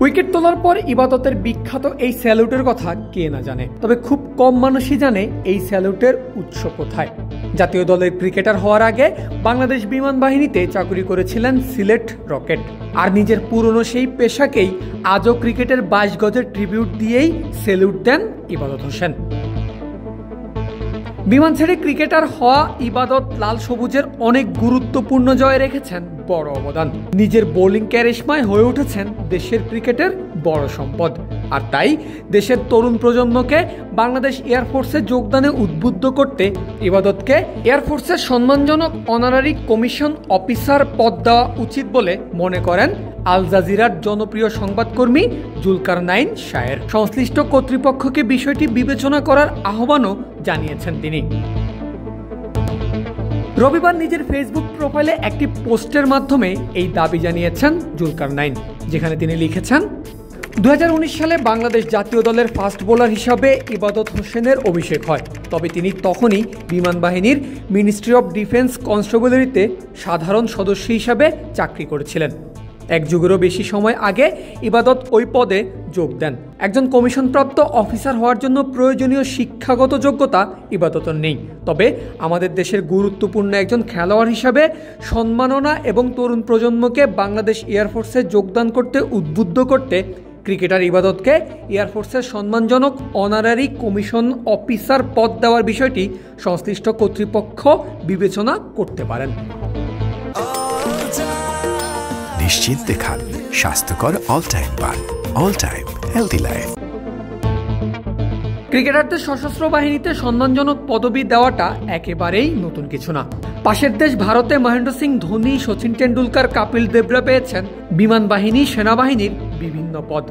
Wicket তোলার পর ইবাদতের বিখ্যাত এই স্যালুটের কথা কে না জানে, তবে খুব কম মানুষই জানে এই স্যালুটের উৎস কোথায়। জাতীয় দলের ক্রিকেটার হওয়ার আগে বাংলাদেশ বিমান বাহিনীতে চাকরি করেছিলেন সিলেট রকেট, আর নিজের পুরনো সেই পেশাকেই আজও ক্রিকেটের 22 গজের ট্রিবিউট দিয়েই স্যালুট দেন ইবাদত হোসেন। বিমান ছেড়ে ক্রিকেটার হওয়া ইবাদত লাল সবুজের অনেক গুরুত্বপূর্ণ জয়ে রেখেছেন বড় অবদান। নিজের বোলিং ক্যারিশমায় হয়ে উঠেছেন দেশের ক্রিকেটের বড় সম্পদ, আর তাই দেশের তরুণ প্রজন্মকে বাংলাদেশ এয়ারফোর্সে যোগদানে উদ্বুদ্ধ করতে ইবাদতকে এয়ারফোর্সের সম্মানজনক অনারারি কমিশন অফিসার পদ দেওয়া উচিত বলে মনে করেন আল জাজিরার জনপ্রিয় সংবাদকর্মী জুলকারনাইন শায়ের। সংশ্লিষ্ট কর্তৃপক্ষকে বিষয়টি বিবেচনা করার আহ্বানও জানিয়েছেন তিনি। রবিবার নিজের ফেসবুক প্রোফাইলে একটি পোস্টের মাধ্যমে এই দাবি জানিয়েছেন জুলকারনাইন, যেখানে তিনি লিখেছেন, 2019 সালে বাংলাদেশ জাতীয় দলের ফাস্ট বোলার হিসাবে ইবাদত হোসেনের অভিষেক হয়, তবে তিনি তখনই বিমান বাহিনীর মিনিস্ট্রি অব ডিফেন্স কনস্টেবলারিতে সাধারণ সদস্য হিসাবে চাকরি করেছিলেন। এক যুগেরও বেশি সময় আগে ইবাদত ওই পদে যোগ দেন। একজন কমিশনপ্রাপ্ত অফিসার হওয়ার জন্য প্রয়োজনীয় শিক্ষাগত যোগ্যতা ইবাদতের নেই, তবে আমাদের দেশের গুরুত্বপূর্ণ একজন খেলোয়াড় হিসাবে সম্মাননা এবং তরুণ প্রজন্মকে বাংলাদেশ এয়ারফোর্সে যোগদান করতে উদ্বুদ্ধ করতে ক্রিকেটার ইবাদতকে এয়ারফোর্সের সম্মানজনক অনারারি কমিশন অফিসার পদ দেওয়ার বিষয়টি সংশ্লিষ্ট কর্তৃপক্ষ বিবেচনা করতে পারেন। নিশ্চিন্তে খান স্বাস্থ্যকর অল টাইম পান, অল টাইম হেলদি লাইফ। ক্রিকেটারদের সশস্ত্র বাহিনীতে সম্মানজনক পদবি দেওয়াটা একেবারেই নতুন কিছু না। পাশের দেশ ভারতে মহেন্দ্র সিং ধোনি, সচিন টেন্ডুলকার, কপিল দেবরা পেয়েছেন বিমান বাহিনী, সেনাবাহিনীর বিভিন্ন পদ।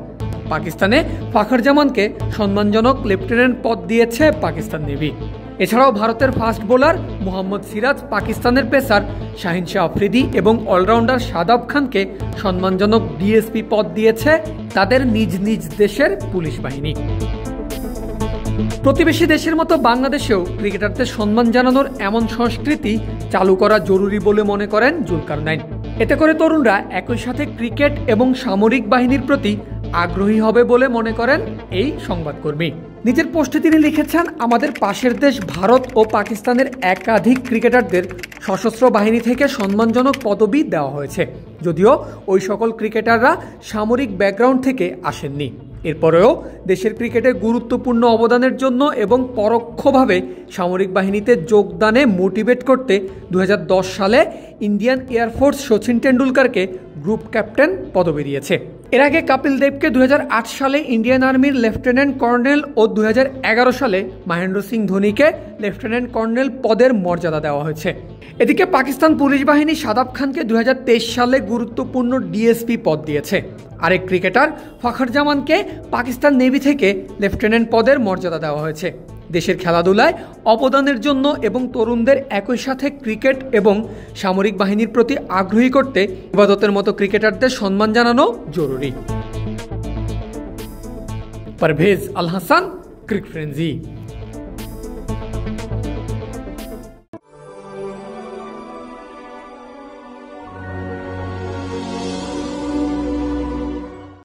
পাকিস্তানে ফাখর জামানকে সম্মানজনক লেফটেন্যান্ট পদ দিয়েছে পাকিস্তান নেভি। এছাড়াও ভারতের ফাস্ট বোলার মোহাম্মদ সিরাজ, পাকিস্তানের পেসার শাহিন শাহ আফ্রিদি এবং অলরাউন্ডার শাদাব খানকে সম্মানজনক ডিএসপি পদ দিয়েছে তাদের নিজ নিজ দেশের পুলিশ বাহিনী। প্রতিবেশী দেশের মতো বাংলাদেশেও ক্রিকেটারদের সম্মান জানানোর এমন সংস্কৃতি চালু করা জরুরি বলে মনে করেন জুলকারনাইন। এতে করে তরুণরা একই সাথে ক্রিকেট এবং সামরিক বাহিনীর প্রতি আগ্রহী হবে বলে মনে করেন এই সংবাদকর্মী। নিজের পোস্টে তিনি লিখেছেন, আমাদের পাশের দেশ ভারত ও পাকিস্তানের একাধিক ক্রিকেটারদের সশস্ত্র বাহিনী থেকে সম্মানজনক পদবি দেওয়া হয়েছে, যদিও ওই সকল ক্রিকেটাররা সামরিক ব্যাকগ্রাউন্ড থেকে আসেননি। এরপরেও দেশের ক্রিকেটের গুরুত্বপূর্ণ অবদানের জন্য এবং পরোক্ষভাবে সামরিক বাহিনীতে যোগদানে মোটিভেট করতে 2010 সালে ইন্ডিয়ান এয়ারফোর্স সচিন টেন্ডুলকারকে গ্রুপ ক্যাপ্টেন পদবি দিয়েছে। এর আগে কপিল দেবকে 2008 সালে ইন্ডিয়ান আর্মির লেফটেন্যান্ট কর্নেল ও 2011 সালে মহেন্দ্র সিং ধোনিকে লেফটেন্যান্ট কর্নেল পদের মর্যাদা দেওয়া হয়েছে। এদিকে পাকিস্তান পুলিশ বাহিনী শাদাব খানকে 2023 সালে গুরুত্বপূর্ণ ডিএসপি পদ দিয়েছে। আরেক ক্রিকেটার ফাখর জামানকে পাকিস্তান নেভি থেকে লেফটেন্যান্ট পদের মর্যাদা দেওয়া হয়েছে। দেশের খেলাধুলায় অবদানের জন্য এবং তরুণদের একই সাথে ক্রিকেট এবং সামরিক বাহিনীর প্রতি আগ্রহী করতে ইবাদতের মতো ক্রিকেটারদের সম্মান জানানো জরুরি। পারভেজ আল হাসান, ক্রিক ফ্রেন্জি।